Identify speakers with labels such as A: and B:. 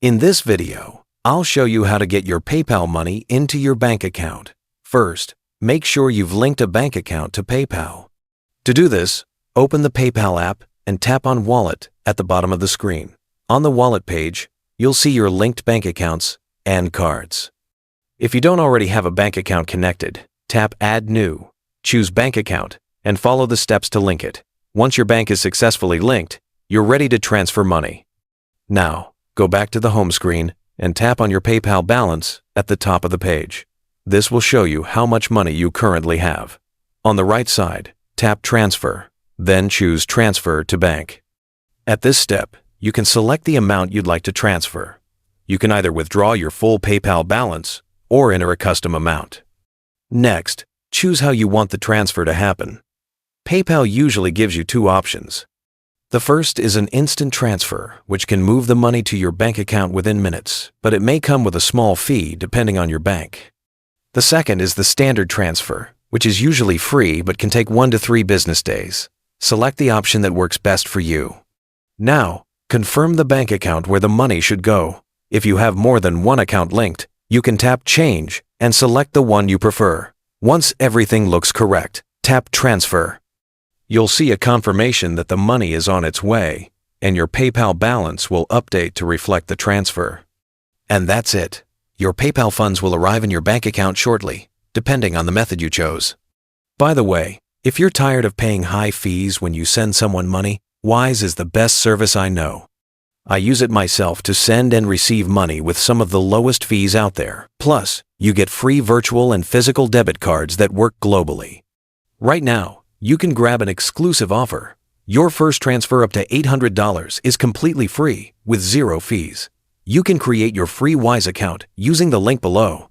A: In this video, I'll show you how to get your PayPal money into your bank account. First, make sure you've linked a bank account to PayPal. To do this, open the PayPal app and tap on Wallet at the bottom of the screen. On the Wallet page, you'll see your linked bank accounts and cards. If you don't already have a bank account connected, tap Add New, choose Bank Account, and follow the steps to link it. Once your bank is successfully linked, you're ready to transfer money. Now, go back to the home screen and tap on your PayPal balance at the top of the page. This will show you how much money you currently have. On the right side, tap Transfer, then choose Transfer to Bank. At this step, you can select the amount you'd like to transfer. You can either withdraw your full PayPal balance or enter a custom amount. Next, choose how you want the transfer to happen. PayPal usually gives you two options. The first is an instant transfer, which can move the money to your bank account within minutes, but it may come with a small fee depending on your bank. The second is the standard transfer, which is usually free but can take 1 to 3 business days. Select the option that works best for you. Now, confirm the bank account where the money should go. If you have more than one account linked, you can tap Change and select the one you prefer. Once everything looks correct, tap Transfer. You'll see a confirmation that the money is on its way, and your PayPal balance will update to reflect the transfer. And that's it. Your PayPal funds will arrive in your bank account shortly, depending on the method you chose. By the way, if you're tired of paying high fees when you send someone money, Wise is the best service I know. I use it myself to send and receive money with some of the lowest fees out there. Plus, you get free virtual and physical debit cards that work globally. Right now, you can grab an exclusive offer. Your first transfer up to $800 is completely free with 0 fees. You can create your free Wise account using the link below.